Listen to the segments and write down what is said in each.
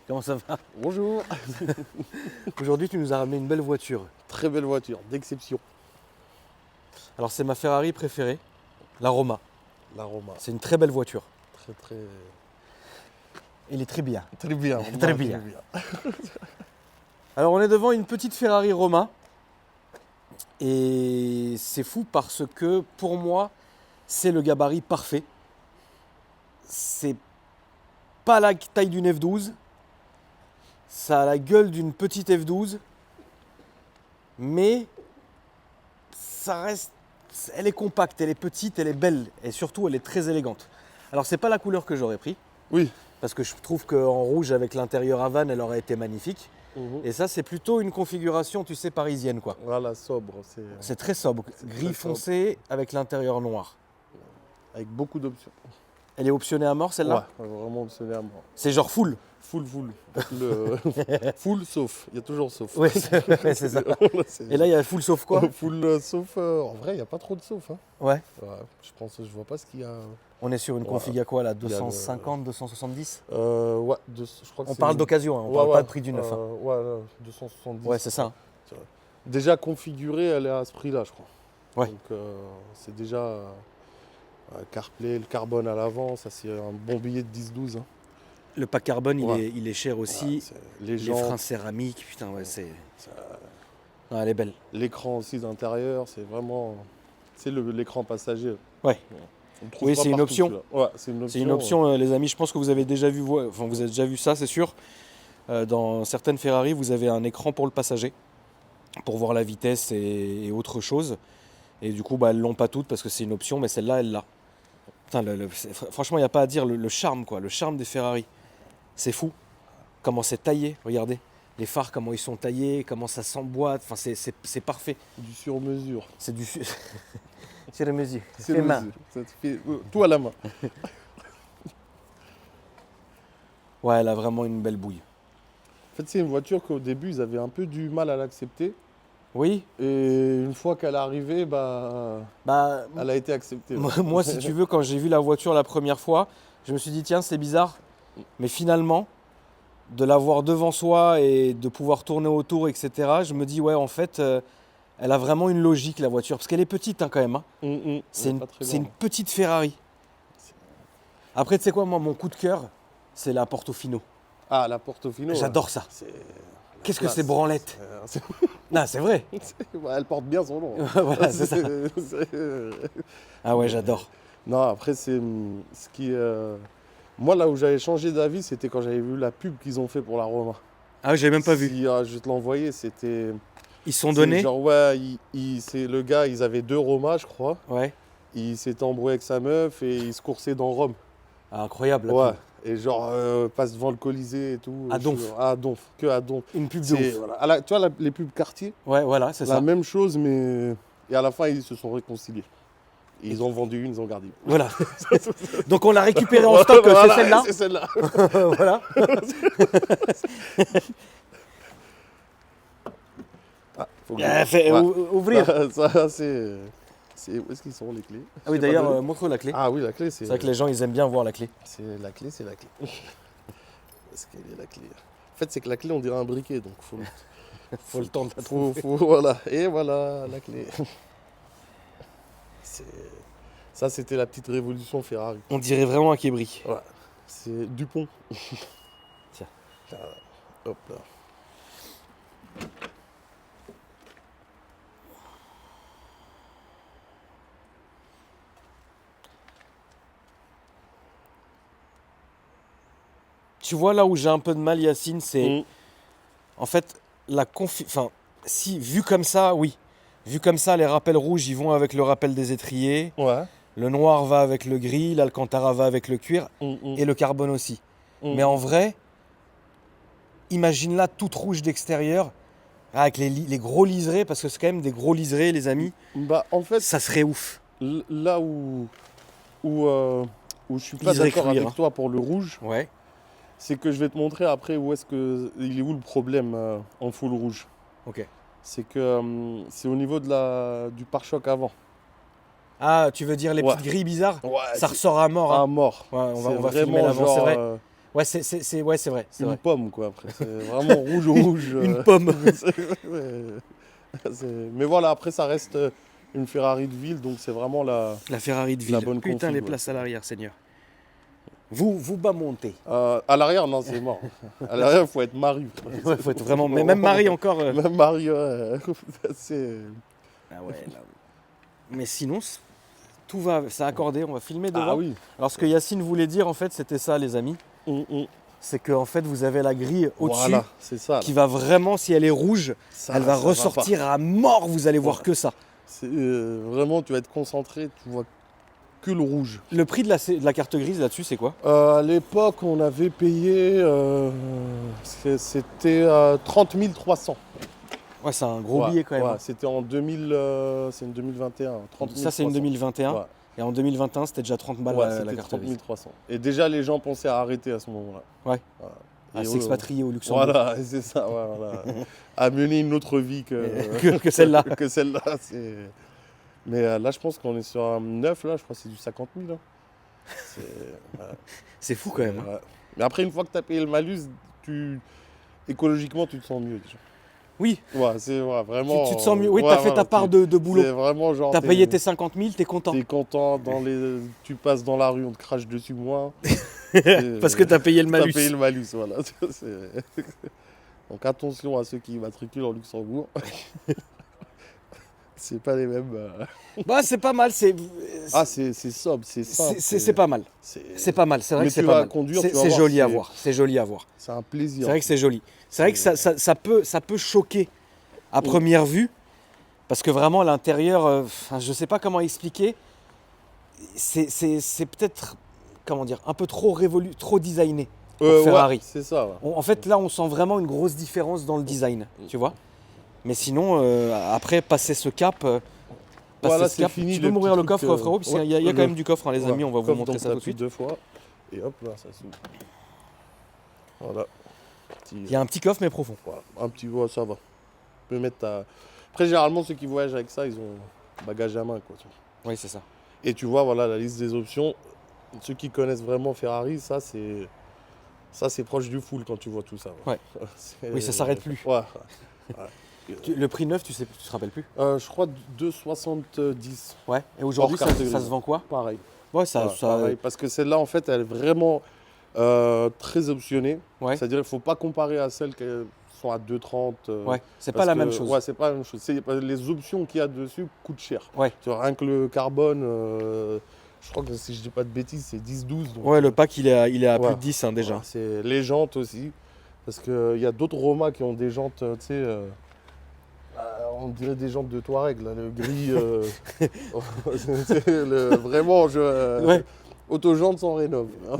Comment ça va? Bonjour. Aujourd'hui, tu nous as ramené une belle voiture. Très belle voiture, d'exception. Alors, c'est ma Ferrari préférée, la Roma. La Roma. C'est une très belle voiture. Très Elle est très bien. bien. Très bien. Alors, on est devant une petite Ferrari Roma. Et c'est fou parce que, pour moi, c'est le gabarit parfait. C'est pas la taille d'une F12. Ça a la gueule d'une petite F12. Mais ça reste... Elle est compacte, elle est petite, elle est belle. Et surtout, elle est très élégante. Alors, c'est pas la couleur que j'aurais pris. Oui. Parce que je trouve qu'en rouge, avec l'intérieur Havane, elle aurait été magnifique. Et ça, c'est plutôt une configuration, tu sais, parisienne, quoi. Voilà, sobre. C'est très sobre. C'est Gris très foncé avec l'intérieur noir. Avec beaucoup d'options. Elle est optionnée à mort, celle-là? Ouais, vraiment optionné à mort. C'est genre full. Full. Full sauf. Il y a toujours sauf. Ouais, c'est ça. Et là, il y a full sauf quoi? Full sauf. En vrai, il n'y a pas trop de sauf. Hein. Ouais. Je vois pas ce qu'il y a. On est sur une Voilà. config à quoi, là? Il y a 250, 270? Ouais, je crois que On c'est parle d'occasion, hein, on parle pas de prix du neuf. Hein. Ouais, 270. Ouais, c'est ça. Déjà configurée, elle est à ce prix-là, je crois. Ouais. Donc c'est déjà CarPlay, le carbone à l'avant, ça c'est un bon billet de 10-12. Hein. Le pack carbone, Ouais. il est cher aussi. Les Les jantes, freins céramiques, putain, ouais, c'est... Non, elle est belle. l'écran aussi d'intérieur, c'est vraiment... C'est l'écran passager. Ouais. On le trouve Oui, pas c'est une partout, option. celui-là. Ouais, c'est une option. C'est une option, les amis. Je pense que vous avez déjà vu, enfin, vous avez déjà vu ça, c'est sûr. Dans certaines Ferrari, vous avez un écran pour le passager, pour voir la vitesse et autre chose. Et du coup, elles ne l'ont pas toutes parce que c'est une option, mais celle-là, elle l'a. Putain, franchement, il n'y a pas à dire. Le charme, quoi. Le charme des Ferrari. C'est fou. Comment c'est taillé, regardez. Les phares, comment ils sont taillés, comment ça s'emboîte. Enfin, c'est parfait. Du sur-mesure. C'est du... sur mesure. C'est Fait main. mesure. Ça te fait tout à la main. Ouais, elle a vraiment une belle bouille. En fait, c'est une voiture qu'au début, ils avaient un peu du mal à l'accepter. Oui. Et une fois qu'elle est arrivée, elle a été acceptée. Moi, si tu veux, quand j'ai vu la voiture la première fois, je me suis dit, tiens, c'est bizarre. Mais finalement, de l'avoir devant soi et de pouvoir tourner autour, etc., je me dis, ouais, en fait, elle a vraiment une logique, la voiture. Parce qu'elle est petite, hein, quand même. Hein. C'est une petite Ferrari. Après, tu sais quoi, moi, mon coup de cœur, c'est la Portofino. Ah, la Portofino. J'adore ça. Qu'est-ce que c'est branlette? C'est... Non, c'est vrai. Elle porte bien son nom. Voilà, c'est ça. Ah ouais, j'adore. Non, après, c'est ce qui... Moi, là où j'avais changé d'avis, c'était quand j'avais vu la pub qu'ils ont fait pour la Roma. Ah oui, j'avais même pas vu. Je vais te l'envoyer, c'était... Ils se sont donnés? Genre, ouais, c'est le gars, ils avaient 2 Romas, je crois. Ouais. Il s'était embrouillé avec sa meuf et il se coursait dans Rome. Ah, incroyable. Ouais. Et genre, passe devant le Colisée et tout. À Donf. À Donf, que à Donf. Une pub de ouf. Voilà. Tu vois, les pubs quartier, ouais, voilà, c'est ça. la même chose, mais... Et à la fin, ils se sont réconciliés. Et ils ont vendu une, ils ont gardé une. Voilà. Donc on l'a récupéré en stock, voilà, c'est celle-là. C'est celle-là. Voilà. Faut Ouvrir. Ça, c'est... Où est-ce qu'ils sont, les clés? Ah oui, d'ailleurs, montre la clé. Ah oui, la clé, c'est... C'est vrai que les gens, ils aiment bien voir la clé. C'est la clé. Est-ce qu'elle est la clé? En fait, c'est que la clé, on dirait un briquet, donc Faut le temps de la trouver. Voilà, et voilà la clé. Ça, c'était la petite révolution Ferrari. On dirait vraiment un Kébri. Ouais, c'est Dupont. Tiens. Hop là. Tu vois là où j'ai un peu de mal, Yacine, c'est en fait enfin, si vu comme ça, oui. Vu comme ça, les rappels rouges, ils vont avec le rappel des étriers. Ouais. Le noir va avec le gris, l'Alcantara va avec le cuir et le carbone aussi. Mais en vrai, imagine là toute rouge d'extérieur avec les gros liserés, parce que c'est quand même des gros liserés, les amis. Bah, en fait, ça serait ouf. Là où je suis pas d'accord avec toi pour le rouge, ouais. C'est que je vais te montrer après il est où le problème en full rouge. Ok. C'est que c'est au niveau du pare-choc avant. Ah, tu veux dire les petites grilles bizarres? Ouais, ça ressort à mort. Hein. À mort. Ouais, on va filmer l'avant, c'est vrai. Ouais, ouais, c'est vrai. C'est une vrai. pomme, quoi. Après, c'est vraiment rouge. Une pomme. Mais voilà, après, ça reste une Ferrari de ville, donc c'est vraiment La Ferrari de la ville. bonne Putain, config. les Ouais. places à l'arrière, Seigneur. Vous bas montez. À l'arrière, non, c'est mort. À l'arrière, il faut être Marie. Ouais, faut être vraiment. Mais même Marie encore. Même Marie, ouais. C'est... Ah ouais, là. Mais sinon, tout va. C'est accordé. On va filmer devant. Ah oui. Alors, ce que Yacine voulait dire, en fait, c'était ça, les amis. C'est que en fait, vous avez la grille au-dessus Voilà, c'est ça. qui va vraiment, si elle est rouge, elle va ressortir à mort. Vous allez voir que ça. C'est, vraiment, tu vas être concentré, tu vois que le rouge. Le prix de la carte grise là-dessus, c'est quoi? À l'époque, on avait payé, c'était 30 300. Ouais, c'est un gros Ouais, billet quand même. ouais, c'était en 2000, c'est une 2021. 30 Ça, c'est une 2021. Ouais. Et en 2021, c'était déjà 30 balles Ouais, la c'était carte 30 grise. 300. Et déjà, les gens pensaient à arrêter à ce moment-là. Ouais. Voilà. À Et s'expatrier au Luxembourg. Voilà, c'est ça. Ouais, voilà. À mener une autre vie que celle-là. que celle-là. Mais là, je pense qu'on est sur un neuf, là, je crois que c'est du 50 000. Hein. C'est fou quand même. Hein. Ouais. Mais après, une fois que tu as payé le malus, écologiquement, tu te sens mieux déjà. Oui. Ouais, c'est vraiment. Tu te sens mieux. Oui, ouais, t'as fait ta part de boulot. C'est vraiment genre. T'as payé tes 50 000, t'es content. T'es content, tu passes dans la rue, on te crache dessus moins. Parce que t'as payé le malus. T'as payé le malus, voilà. Donc attention à ceux qui matriculent en Luxembourg. C'est pas les mêmes. Bah, c'est pas mal. C'est sobre, c'est simple. c'est pas mal. C'est pas mal. C'est vrai Mais que c'est tu pas vas mal. conduire, tu vas C'est voir, joli à voir. C'est joli à voir. C'est un plaisir. C'est vrai que c'est joli. C'est vrai que ça peut choquer à première vue. Parce que vraiment, à l'intérieur, je sais pas comment expliquer. C'est peut-être, comment dire, un peu trop trop designé pour Ferrari. Ouais, c'est ça. Ouais. En fait, là, on sent vraiment une grosse différence dans le design, tu vois. Mais sinon, après, passer ce cap, Voilà, c'est fini. Tu peux m'ouvrir le coffre, frérot, parce qu'il y a quand même du coffre, hein, les amis, on va vous coffre, montrer donc ça tout de t'appuies suite. 2 fois, et hop, là, ça s'ouvre. Voilà. Il y a un petit coffre, mais profond. Voilà. Un petit, ouais, ça va. Tu peux mettre ta... Après, généralement, ceux qui voyagent avec ça, ils ont bagage à main, quoi. Tu vois. Oui, c'est ça. Et tu vois, voilà, la liste des options. Ceux qui connaissent vraiment Ferrari, ça, c'est proche du full quand tu vois tout ça. Ouais. Oui, ça s'arrête plus. Ouais. Le prix neuf, tu te rappelles plus? Je crois 2,70. Ouais. Et aujourd'hui, Hors ça carte se grise. vend quoi? Pareil. Ouais, ça. Pareil. Parce que celle-là, en fait, elle est vraiment très optionnée. Ouais. C'est-à-dire qu'il ne faut pas comparer à celles qui sont à 2,30. Ouais. C'est pas la même chose. Ouais, c'est pas la même chose. Les options qu'il y a dessus coûtent cher. Ouais. Tu vois, rien que le carbone, je crois que si je dis pas de bêtises, c'est 10-12. Ouais, le pack, il est à ouais. plus de 10 hein, déjà. Ouais, c'est les jantes aussi. Parce qu'il y a d'autres Roma qui ont des jantes, tu sais. On dirait des jantes de Touareg, là, le gris. Vraiment, Ouais. Autojantes sans rénov. Hein,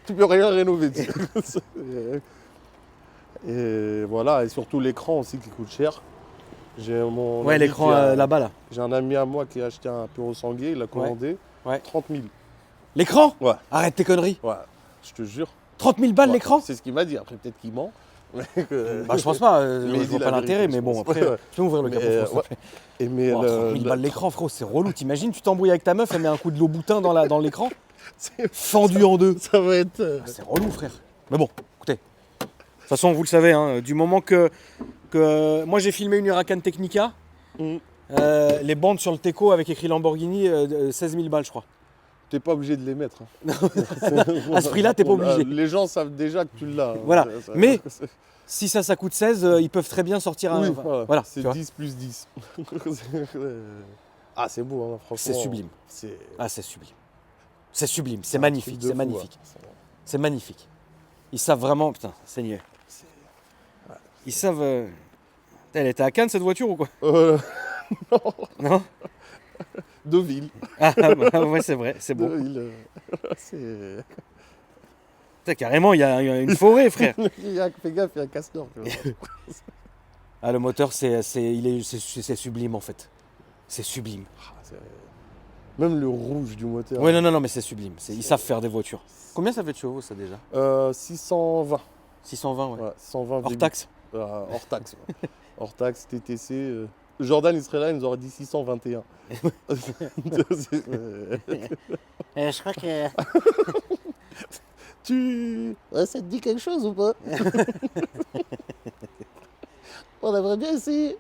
tu peux rien rénover dessus. Et voilà, et surtout l'écran aussi qui coûte cher. Ouais, l'écran là-bas, là. J'ai un ami à moi qui a acheté un Puro Sangué, il l'a commandé. Ouais. 30 000. L'écran? Ouais. Arrête tes conneries. Ouais, je te jure. 30 000 balles Ouais, l'écran? c'est ce qu'il m'a dit, après peut-être qu'il ment. Bah, je pense pas, je il vois dit pas la l'intérêt, vérité, mais bon, je pense. après, Ouais. tu peux ouvrir le capot, s'il te plaît. Et mais 30 000 balles l'écran, frérot, c'est relou. T'imagines, tu t'embrouilles avec ta meuf, elle met un coup de l'eau boutin dans l'écran, fendu en deux. Ça va être. C'est relou, frère. Mais bon, écoutez. De toute façon, vous le savez, hein, du moment que moi j'ai filmé une Huracan Technica, les bandes sur le Teco avec écrit Lamborghini, 16 000 balles, je crois. T'es pas obligé de les mettre. Hein. À ce prix-là, t'es pas obligé. Les gens savent déjà que tu l'as. Voilà. Mais si ça coûte 16, ils peuvent très bien sortir un. Oui, voilà. C'est tu vois. 10 plus 10. Ah, c'est beau, hein, franchement. C'est sublime. C'est C'est sublime. C'est sublime, c'est un magnifique, truc de c'est fou, magnifique. hein. C'est magnifique. Ils savent vraiment, putain, Seigneur. Ils savent. Elle était à Cannes cette voiture ou quoi? Non. Deauville. Ah bah, ouais, c'est vrai, c'est beau. Deauville. C'est. Putain, carrément, il y a une forêt, frère. Fais gaffe, il y a un castor. Ah, le moteur, c'est sublime en fait. C'est sublime. Même le rouge du moteur. Ouais, non, mais c'est sublime. Ils savent faire des voitures. Combien ça fait de chevaux, ça déjà? 620. 620, ouais. Ouais, 120 Hors taxe? hors taxe. Ouais. Hors taxe, TTC. Jordan, il serait là, il nous aurait dit 621. Je crois que. Ça te dit quelque chose ou pas? On aimerait bien essayer.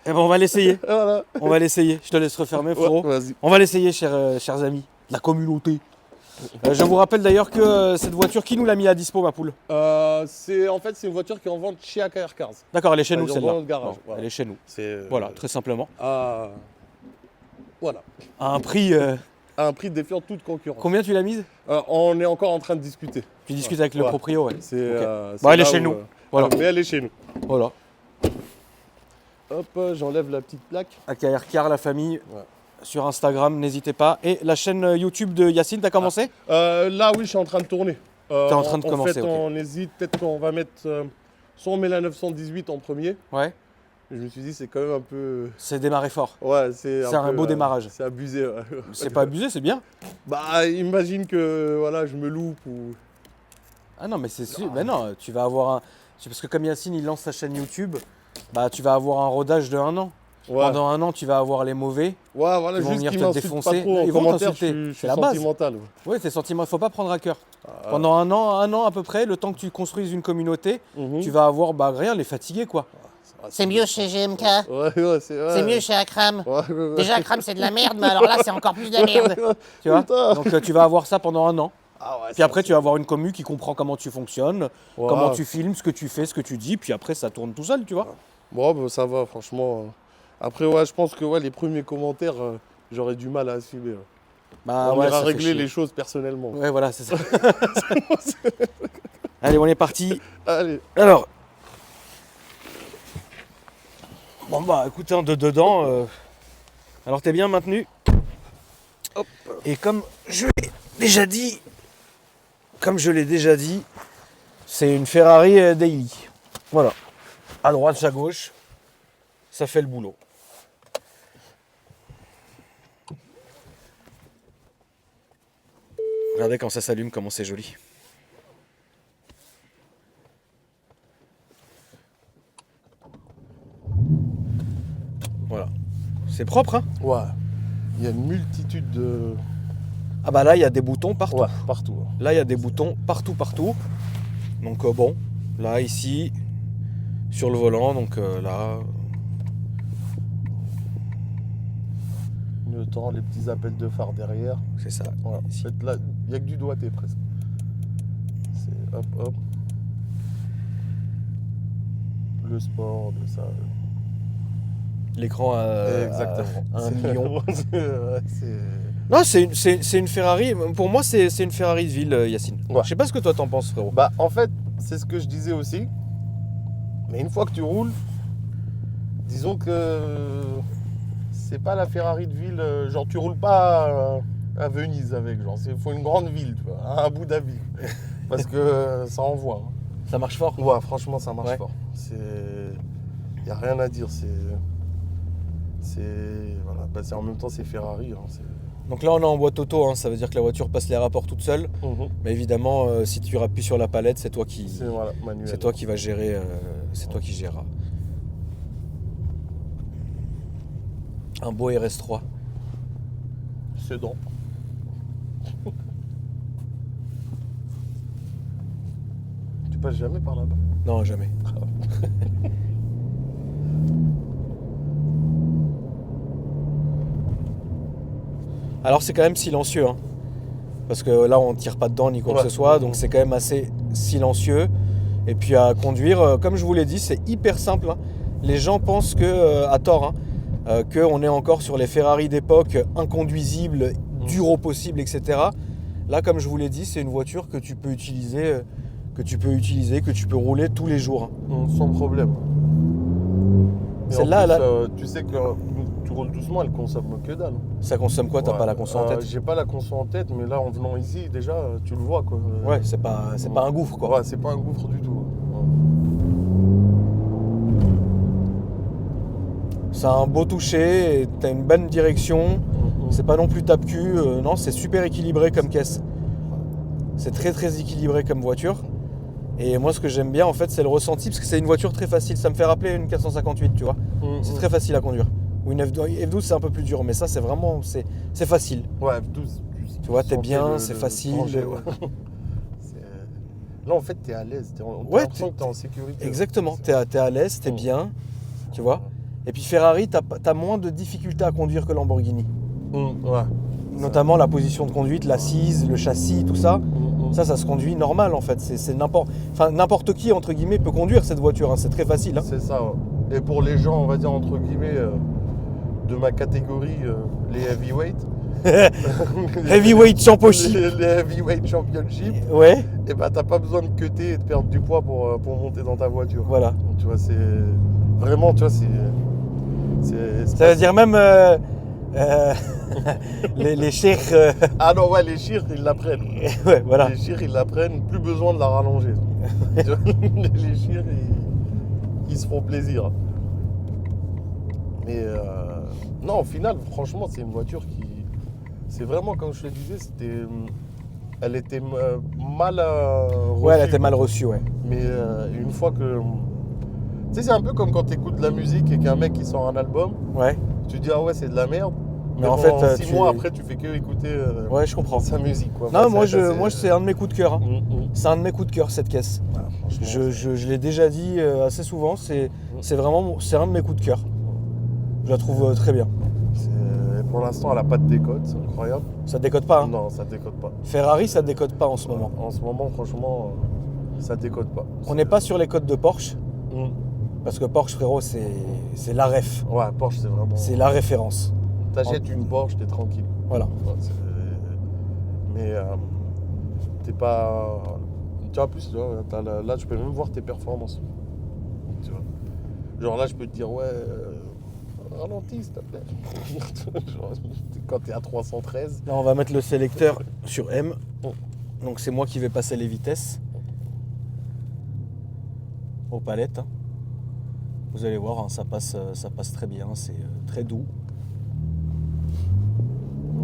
Eh ben on va l'essayer. Voilà. On va l'essayer. Je te laisse refermer, frérot. Ouais, vas-y. On va l'essayer, chers amis. La communauté. Je vous rappelle d'ailleurs que cette voiture, qui nous l'a mis à dispo, ma poule? En fait, c'est une voiture qui est en vente chez AKR Cars. D'accord, elle est chez nous, Elle est celle-là. dans notre garage, Non, voilà. Elle est chez nous. C'est, Voilà, très simplement. Voilà. À un prix. À un prix défiant toute concurrence. Combien tu l'as mise? On est encore en train de discuter. Tu discutes avec le Ouais. proprio, ouais. C'est, Ok. c'est Bon, elle est là chez où, nous. Voilà. Mais elle est chez nous. Voilà. Hop, j'enlève la petite plaque. AKR Car, la famille. Ouais. Sur Instagram, n'hésitez pas. Et la chaîne YouTube de Yacine, t'as commencé? Là, oui, je suis en train de tourner. T'es en train de commencer, En fait, ok. on hésite. Peut-être qu'on va mettre. Soit on met la 918 en premier. Ouais. Je me suis dit, c'est quand même un peu. C'est démarré fort. Ouais, c'est un peu, beau démarrage. C'est abusé. Ouais. C'est pas abusé, c'est bien. Bah, imagine que voilà, je me loupe ou. Ah non, mais c'est sûr. Ben non, tu vas avoir un. Parce que comme Yacine, il lance sa chaîne YouTube, bah tu vas avoir un rodage de 1 an. Ouais. Pendant 1 an, tu vas avoir les mauvais. Ouais, voilà, Ils vont juste venir qu'ils te m'insultent défoncer. pas trop en Ils vont commentaire, t'insulter. je C'est suis la base. sentimental. Ouais. Oui, tes sentiments, il faut pas prendre à cœur. Ah, Pendant 1 an à peu près, le temps que tu construises une communauté, tu vas avoir rien, les fatiguer quoi. C'est mieux chez GMK. Ouais, C'est mieux chez Akram. Ouais. Déjà, Akram, c'est de la merde, mais alors là, c'est encore plus de la merde. Tu vois. Putain. Donc tu vas avoir ça pendant 1 an. Ah ouais, Puis après, tu vas avoir une commu qui comprend comment tu fonctionnes, Ouais. comment tu filmes, ce que tu fais, ce que tu dis. Puis après, ça tourne tout seul, tu vois. Bon, bah, ça va, franchement. Après, ouais, je pense que les premiers commentaires, j'aurais du mal à assumer. Ouais. Bah, On ouais, ira ça fait régler chier. les choses personnellement. Ouais, voilà, c'est ça. Allez, on est parti. Allez. Alors. Bon, bah, écoute, de dedans. Alors, t'es bien maintenu. Hop. Et comme je l'ai déjà dit, c'est une Ferrari Daily. Voilà. À droite, à gauche, ça fait le boulot. Regardez quand ça s'allume, comment c'est joli. Voilà. C'est propre, hein? Ouais. Il y a une multitude de. Ah bah là, il y a des boutons partout. Ouais, partout. Ouais. Là, il y a des boutons partout. Donc bon, là, ici, sur le volant, donc là... Le temps, les petits appels de phare derrière. C'est ça. Voilà. En Ici. fait, là, il n'y a que du doigté presque. C'est hop, hop. Le sport, de ça. L'écran Exactement. à 1 million. Ouais, c'est. Non, c'est une Ferrari. Pour moi, c'est une Ferrari de ville, Yacine. Ouais. Je sais pas ce que toi t'en penses, frérot. Bah, en fait, c'est ce que je disais aussi. Mais une fois que tu roules, disons que c'est pas la Ferrari de ville. Genre, tu roules pas à Venise avec. Genre, il faut une grande ville, tu vois, à Abu Dhabi. Parce que ça envoie. Hein. Ça marche fort. Ouais, franchement, ça marche Ouais. fort. Il n'y a rien à dire. Voilà. Bah, en même temps, c'est Ferrari. Hein. Donc là, on est en boîte auto. Hein. Ça veut dire que la voiture passe les rapports toute seule. Mais évidemment, si tu appuies sur la palette, c'est toi qui... Voilà, manuel. C'est toi qui vas gérer, c'est toi qui géreras. Un beau RS3. Sedan. Tu passes jamais par là-bas? Non, jamais. Alors c'est quand même silencieux, hein. Parce que là on tire pas dedans ni quoi que Ouais. ce soit, donc c'est quand même assez silencieux. Et puis à conduire, comme je vous l'ai dit, c'est hyper simple, hein. Les gens pensent que, à tort, hein, qu'on est encore sur les Ferrari d'époque, inconduisibles, durs au possible, etc. Là, comme je vous l'ai dit, c'est une voiture que tu peux utiliser, que tu peux rouler tous les jours, hein. Sans problème. Et Celle-là, en plus, elle tu sais que tu roules doucement, elle consomme que dalle. Ça consomme quoi? T'as Ouais. pas la conso en tête? J'ai pas la conso en tête, mais là, en venant ici, déjà, tu le vois, quoi. Ouais, c'est pas un gouffre, quoi. Ouais, c'est pas un gouffre du tout. Ouais. Ça a un beau toucher, et t'as une bonne direction. C'est pas non plus tape-cul. Non, c'est super équilibré comme caisse. C'est très très équilibré comme voiture. Et moi, ce que j'aime bien, en fait, c'est le ressenti, parce que c'est une voiture très facile. Ça me fait rappeler une 458, tu vois. C'est très facile à conduire. Ou une F12 c'est un peu plus dur, mais ça c'est vraiment c'est facile. Ouais, F12. Tu vois, t'es sentais bien, c'est facile. danger, ouais. Là, en fait, t'es à l'aise. T'as l'impression que t'es en sécurité. Exactement, t'es à l'aise, t'es bien, tu vois. Et puis Ferrari, t'as moins de difficultés à conduire que Lamborghini. Ouais. Notamment la position de conduite, l'assise, le châssis, tout ça. Ça se conduit normal en fait. C'est n'importe qui, entre guillemets, peut conduire cette voiture. Hein. C'est très facile. Hein. C'est ça. Ouais. Et pour les gens, on va dire, entre guillemets, de ma catégorie, les heavyweight. Heavyweight Championship. Les heavyweight championship. Ouais. Et bah, t'as pas besoin de cutter et de perdre du poids pour monter dans ta voiture. Voilà. Donc, tu vois, c'est. Vraiment, tu vois, Ça veut dire même les cheikhs. Ah non, ouais, les chires, ils la prennent. Ouais, voilà. Les chires, ils la prennent, plus besoin de la rallonger. Tu vois, les chires, ils se font plaisir. Mais non, au final, franchement, c'est une voiture qui. C'est vraiment, comme je te disais, elle était mal reçue. Ouais, elle était mal reçue, ouais. Mais une fois que. Tu sais, c'est un peu comme quand tu écoutes de la musique et qu'un mec il sort un album, Ouais. tu te dis ah ouais, c'est de la merde. Mais en fait, 6 mois après, tu fais que écouter ouais, je comprends. sa musique. Quoi. Non, Enfin, moi, c'est un de mes coups de cœur. Hein. C'est un de mes coups de cœur, cette caisse. Voilà, franchement, Je l'ai déjà dit assez souvent, c'est un de mes coups de cœur. Je la trouve très bien. pour l'instant, elle n'a pas de décote, c'est incroyable. Ça décode pas. Hein. Non, ça décote pas. Ferrari, ça décode pas en ce moment. En ce moment, franchement, ça décote pas. On n'est pas sur les codes de Porsche, Mm. parce que Porsche, frérot, c'est la ref. Ouais, Porsche, c'est vraiment. C'est la référence. T'achètes une Porsche, t'es tranquille. Voilà. Ouais, mais t'es pas. Tu vois, en plus, tu vois, là, je peux même voir tes performances. Tu vois. Genre là, je peux te dire, ouais, ralentis, s'il te plaît. Genre, quand t'es à 313. Là, on va mettre le sélecteur sur M. Donc, c'est moi qui vais passer les vitesses aux palettes. Hein. Vous allez voir, hein, ça passe très bien. C'est très doux.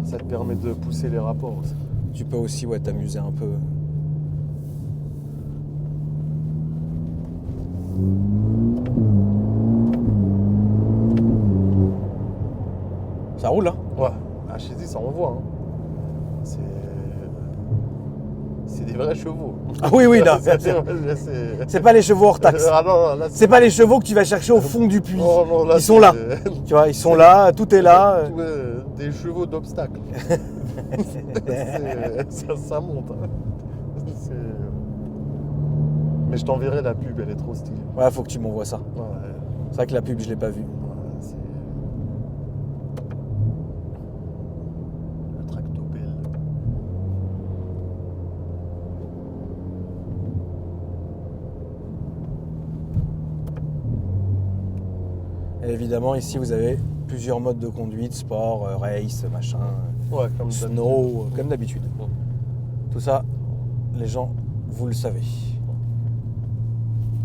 Ça te permet de pousser les rapports aussi. Tu peux aussi t'amuser un peu. Ça roule, hein? Ouais, ah, je t'ai dit, ça envoie. Hein. C'est des vrais chevaux. Ah oui, non. C'est C'est pas les chevaux hors taxe. Ah non, là, C'est pas les chevaux que tu vas chercher au fond du puits. Oh, non, là, Ils sont là. Tu vois, ils sont là, tout est là. Des chevaux d'obstacle. Ça monte. Hein. Mais je t'enverrai la pub, elle est trop stylée. Ouais, faut que tu m'envoies ça. Ouais, C'est vrai que la pub, je l'ai pas vue. c'est... Le tractopelle. Et évidemment, ici, vous avez plusieurs modes de conduite, sport, race, machin, Ouais, comme snow, comme d'habitude. Tout ça, les gens, vous le savez.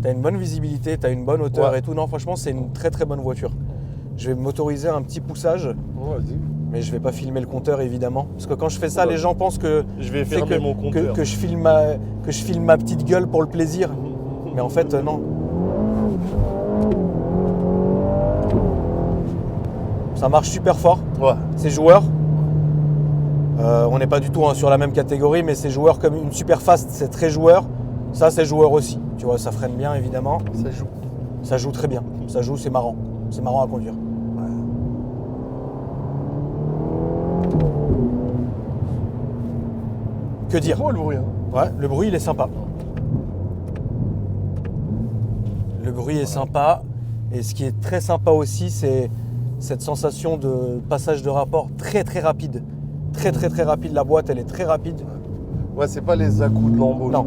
T'as une bonne visibilité, t'as une bonne hauteur Ouais. et tout. Non, franchement, c'est une très très bonne voiture. Je vais m'autoriser un petit poussage, Ouais, vas-y. mais je vais pas filmer le compteur évidemment. Parce que quand je fais ça, Ouais. les gens pensent que, Je vais tu sais, fermer mon compteur. que je filme ma petite gueule pour le plaisir. Mais en fait, non. Ça marche super fort. Ouais. C'est joueur. On n'est pas du tout sur la même catégorie, mais c'est joueur comme une super fast, c'est très joueur. Ça, c'est joueur aussi. Tu vois, ça freine bien évidemment. Ça joue. Ça joue très bien. Ça joue, c'est marrant. C'est marrant à conduire. Que dire? C'est beau le bruit. Hein. Ouais, le bruit, il est sympa. Le bruit est sympa. Et ce qui est très sympa aussi, c'est cette sensation de passage de rapport très très rapide. Très très très rapide. La boîte, elle est très rapide. Ouais, c'est pas les à-coups de Lambo. Non.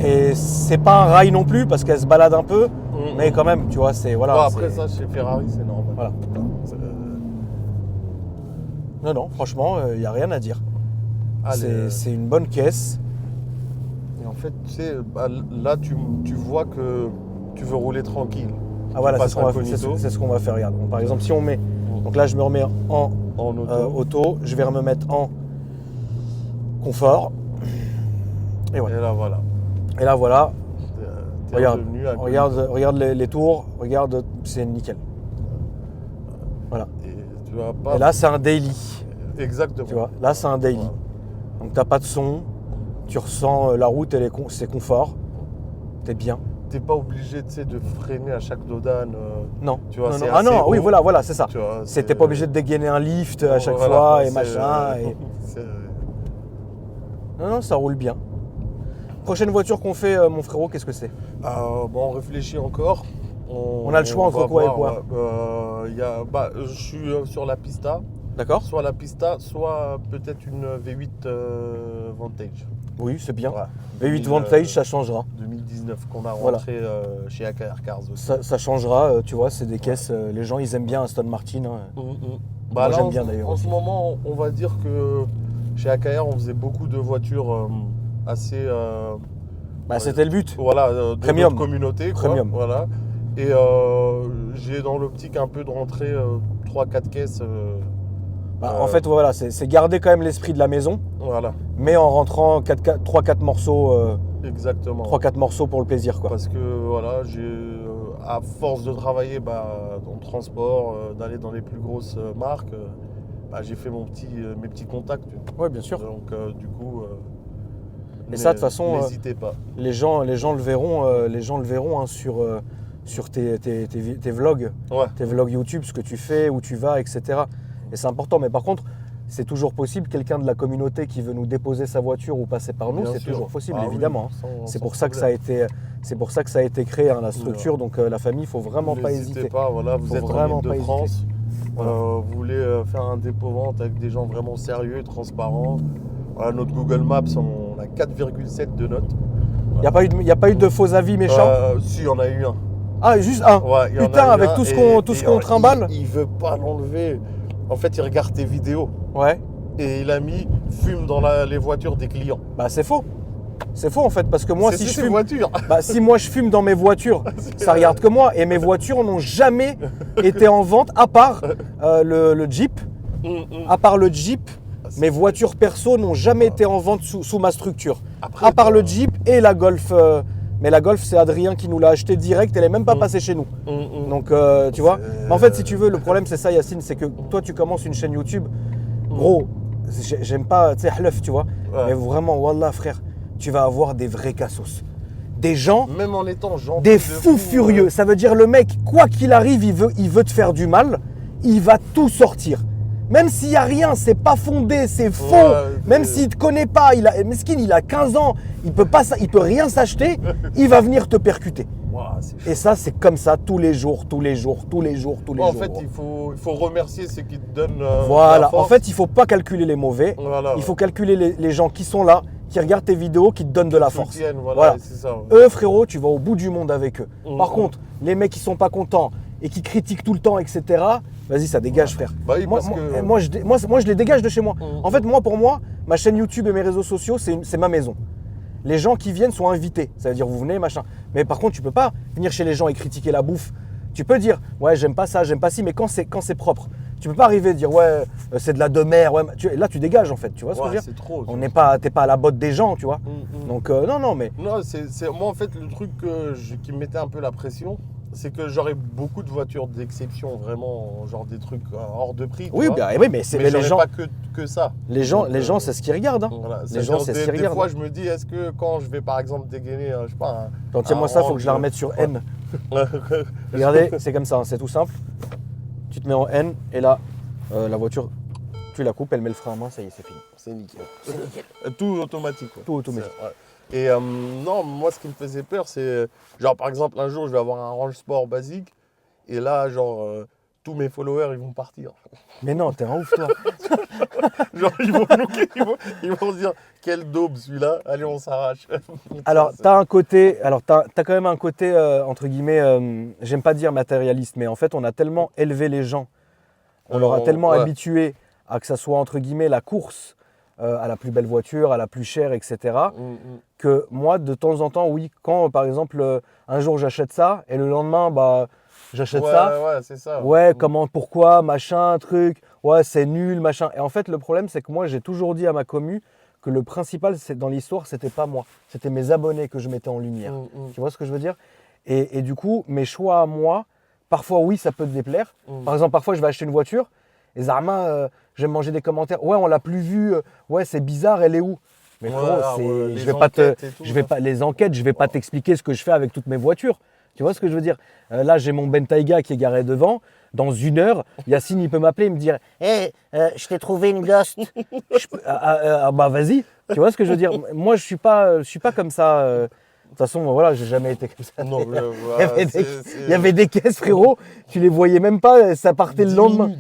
Et c'est pas un rail non plus parce qu'elle se balade un peu. Mais quand même, tu vois, c'est... Voilà, Bon, après c'est- ça, chez Ferrari, c'est normal. Voilà. C'est, Non, franchement, il n'y a rien à dire. allez, C'est une bonne caisse. Et en fait, tu sais, bah, là, tu vois que tu veux rouler tranquille. Ah voilà, Tu c'est ce qu'on va, passes incognito. c'est ce qu'on va faire. Regarde. Bon, par exemple, si on met... Donc là, je me remets en En auto. auto. Je vais me mettre en confort. Et voilà. Et là, voilà. Et là, voilà. t'es Regarde, redevenu un regarde les tours, regarde, c'est nickel. Voilà. Et tu vas pas. Et là, c'est un daily. Exactement. Tu vois, là, c'est un daily. Voilà. Donc, t'as pas de son, tu ressens la route, c'est confort, t'es bien. T'es pas obligé, tu sais, de freiner à chaque dodane. Non. Tu vois, non, c'est non. Ah assez non, oui, haut. voilà, c'est ça. Tu vois, T'es pas obligé de dégainer un lift à chaque Voilà, fois et c'est- machin. Et... c'est- Non, ça roule bien. Prochaine voiture qu'on fait, mon frérot, qu'est-ce que c'est? Bon, on réfléchit encore. On a le choix entre va quoi et voir, quoi? Je suis sur la Pista. D'accord? Soit la Pista, soit peut-être une V8 Vantage. Oui, c'est bien. Ouais. V8 Vantage, ça changera. 2019 qu'on a Voilà. rentré chez AKR Cars aussi. Ça changera, tu vois, c'est des caisses. Les gens, ils aiment bien Aston Martin. Hein. Moi, Bah, là, j'aime bien d'ailleurs En aussi. ce moment, on va dire que chez AKR, on faisait beaucoup de voitures assez. Bah, c'était le but. Voilà, de Premium. notre communauté. Quoi, Premium. Voilà. Et j'ai dans l'optique un peu de rentrer 3-4 caisses. En fait, voilà, c'est garder quand même l'esprit de la maison, Voilà, mais en rentrant 3-4 morceaux, exactement. 3-4 morceaux pour le plaisir, quoi. Parce que voilà, à force de travailler dans le transport, d'aller dans les plus grosses marques, j'ai fait mes petits contacts. Tu vois. Ouais, bien sûr. Donc du coup, Et ça, de toute façon, n'hésitez pas. les gens le verront hein, sur tes vlogs, Ouais. tes vlogs YouTube, ce que tu fais, où tu vas, etc. Et c'est important. Mais par contre, c'est toujours possible, quelqu'un de la communauté qui veut nous déposer sa voiture ou passer par nous, Bien c'est sûr. toujours possible, Ah oui, évidemment. sans C'est pour ça que ça a problème. été, c'est pour ça que ça a été créé, hein, la structure. Donc la famille, il faut vraiment pas N'hésitez hésiter. pas, voilà, vous Faut êtes en vraiment pas Île-de-France, Voilà. vous voulez faire un dépôt-vente avec des gens vraiment sérieux et transparents. Voilà, notre Google Maps, on a 4,7 de notes. Il n'y a pas eu de faux avis méchants. Si, on a eu un. Ah, juste un. Ouais, il y en a Putain, eu avec un tout ce et qu'on trimballe. Il veut pas l'enlever. En fait, il regarde tes vidéos Ouais. et il a mis fume dans les voitures des clients. Bah c'est faux. C'est faux en fait parce que moi C'est si je ses fume, voitures. si moi je fume dans mes voitures, ça regarde que moi et mes voitures n'ont jamais été en vente à part le Jeep. À part le Jeep, mes voitures perso n'ont jamais été en vente sous ma structure. Après, À part le toi- Jeep et la Golf. Mais la Golf, c'est Adrien qui nous l'a acheté direct, elle n'est même pas passée chez nous. Donc, tu vois. Mais en fait, si tu veux, le problème, c'est ça, Yacine, c'est que toi, tu commences une chaîne YouTube. Gros, j'aime pas, tu sais, hlef, tu vois. Ouais. Mais vraiment, wallah, frère, tu vas avoir des vrais cassos. Des gens, Même en étant gentil. des de fous fou, furieux. Ça veut dire, le mec, quoi qu'il arrive, il veut te faire du mal. Il va tout sortir. Même s'il n'y a rien, c'est pas fondé, c'est faux. Ouais, Même s'il ne te connaît pas, Meskin, il a 15 ans, il peut rien s'acheter, il va venir te percuter. Ouah, c'est chaud. Et ça, c'est comme ça tous les jours, tous les jours, tous les jours, tous les En jours. fait, il faut remercier ceux qui te donnent. Voilà, la en force. fait, il faut pas calculer les mauvais, Voilà, il faut calculer les gens qui sont là, qui regardent tes vidéos, qui te donnent de la force. soutiennent, voilà, Voilà. c'est ça. Ouais. Eux, frérot, tu vas au bout du monde avec eux. Par Mhm. contre, les mecs qui sont pas contents et qui critiquent tout le temps, etc., vas-y, ça dégage, frère. Bah oui, moi, parce que- moi, je les dégage de chez moi. Mhm. En fait, pour moi, ma chaîne YouTube et mes réseaux sociaux, c'est ma maison. Les gens qui viennent sont invités. Ça veut dire, vous venez, machin. Mais par contre, tu peux pas venir chez les gens et critiquer la bouffe. Tu peux dire, ouais, j'aime pas ça, j'aime pas ci, mais quand c'est propre. Tu peux pas arriver et dire, ouais, c'est de la demeure. Ouais, là, tu dégages, en fait. Tu vois ce que je veux Ouais, dire? c'est trop. T'es pas à la botte des gens, tu vois. Donc, non, mais. Non, moi en fait le truc qui me mettait un peu la pression, c'est que j'aurais beaucoup de voitures d'exception, vraiment, genre des trucs hors de prix. tu Oui, vois. oui, mais mais les j'aurais gens, pas que ça. les gens, Donc, les gens, c'est ce qu'ils regardent. Hein. Voilà, Les gens, c'est ce qu'ils des regardent. fois, je me dis, est-ce que quand je vais par exemple dégainer, je sais pas, Attends, tiens-moi ça, faut que je la Range, remette sur N. un- Regardez, c'est comme ça, hein, c'est tout simple. Tu te mets en N et là, la voiture, tu la coupes, elle met le frein à main, ça y est, c'est fini. C'est nickel. Tout automatique. Quoi. Tout automatique. C'est- ouais. Et non, moi, ce qui me faisait peur, c'est genre par exemple un jour, je vais avoir un Range Sport basique et là, genre tous mes followers, ils vont partir. Mais non, t'es un ouf, toi. Genre, ils vont bloquer, ils vont se dire quel daube celui-là, allez, on s'arrache. Alors, t'as quand même un côté, entre guillemets, j'aime pas dire matérialiste, mais en fait, on a tellement élevé les gens, on leur a tellement ouais. habitué à que ça soit, entre guillemets, la course à la plus belle voiture, à la plus chère, etc. Que moi, de temps en temps, oui, quand, par exemple, un jour, j'achète ça, et le lendemain, bah, j'achète ça. Ouais, c'est ça. Ouais, comment, pourquoi, machin, truc. Ouais, c'est nul, machin. Et en fait, le problème, c'est que moi, j'ai toujours dit à ma commu que le principal dans l'histoire, c'était pas moi. C'était mes abonnés que je mettais en lumière. Tu vois ce que je veux dire? Et du coup, mes choix à moi, parfois oui, ça peut te déplaire. Par exemple, parfois je vais acheter une voiture et Zarma, j'aime manger des commentaires. Ouais, on l'a plus vue. Ouais, c'est bizarre, elle est où? Mais frérot, je vais pas les enquêtes, je vais pas t'expliquer ce que je fais avec toutes mes voitures. Tu vois ce que je veux dire? Là, j'ai mon Bentayga qui est garé devant. Dans 1 heure, Yacine, il peut m'appeler et me dire Je t'ai trouvé une ghost. bah vas-y. Tu vois ce que je veux dire? Moi, je suis pas comme ça. De toute façon, voilà, j'ai jamais été comme ça. Non, mais, Il y avait des caisses, frérot. Tu les voyais même pas. Ça partait le lendemain.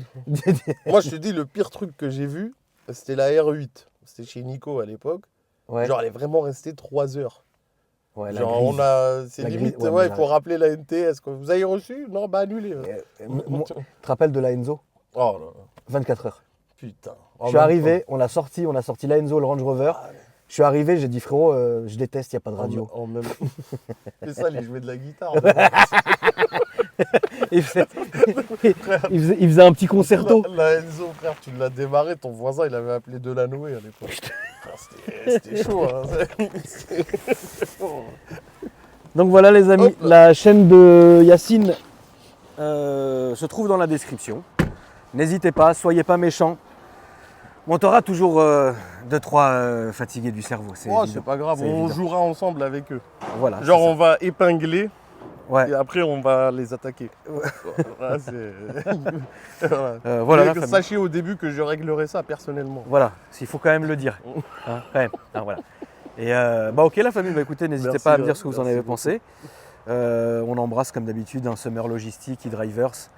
Moi, je te dis, le pire truc que j'ai vu, c'était la R8. C'était chez Nico à l'époque. Ouais. Genre, elle est vraiment restée 3 heures. Ouais, la Genre, grise. c'est La limite, grise, ouais, il faut rappeler la NTS. Quoi. Vous avez reçu? Non, bah annulé. Tu te rappelles de la Enzo? Oh là, 24 heures. putain. Je suis arrivé, on a sorti la Enzo, le Range Rover. Je suis arrivé, j'ai dit frérot, je déteste, il n'y a pas de radio. C'est ça, il jouait de la guitare. il faisait un petit concerto. La Enzo, frère, tu l'as démarré, ton voisin, il avait appelé Delanoë à l'époque. C'était chaud. Hein. C'était chaud. Donc voilà les amis, la chaîne de Yacine se trouve dans la description. N'hésitez pas, soyez pas méchants. On t'aura toujours 2-3 fatigués du cerveau. C'est pas grave, on jouera ensemble avec eux. Voilà, genre on va épingler et après on va les attaquer. Voilà, voilà, sachez au début que je réglerai ça personnellement. Voilà, il faut quand même le dire. Hein, quand même. Ah, voilà. Et ok la famille, écoutez, n'hésitez pas à me dire ce que vous en avez pensé. On embrasse comme d'habitude un Summer Logistique, e-Drivers.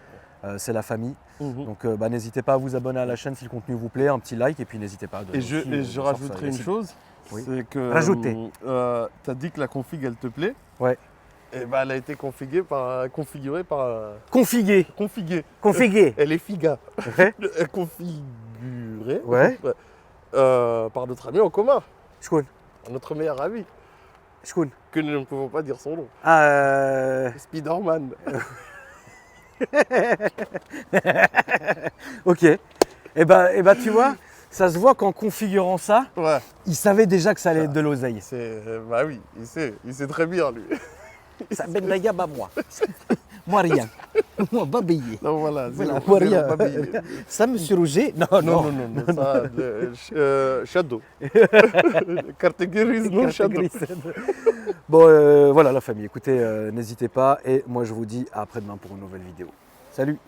C'est la famille. Donc n'hésitez pas à vous abonner à la chaîne si le contenu vous plaît, un petit like et puis n'hésitez pas à donner. Et je rajouterai une chose, c'est que rajoutez. Tu as dit que la config elle te plaît. Ouais. Et elle a été configurée par. Configué. Elle est figa. Ouais. Configurée. Ouais. Par notre ami en commun. Shkoun. Notre meilleur ami. Shkoun. Que nous ne pouvons pas dire son nom. Spider-Man. Ok. Et bah tu vois, ça se voit qu'en configurant ça, il savait déjà que ça allait être de l'oseille. Bah oui, il sait très bien lui. Ça Bentayga, bah moi. Moi rien. Moi babillé. Non voilà, moi rien. Ça monsieur Rouget? Non. Ça, Shadow. Carte grise, non Shadow. Bon voilà la famille, écoutez, n'hésitez pas et moi je vous dis à après-demain pour une nouvelle vidéo. Salut!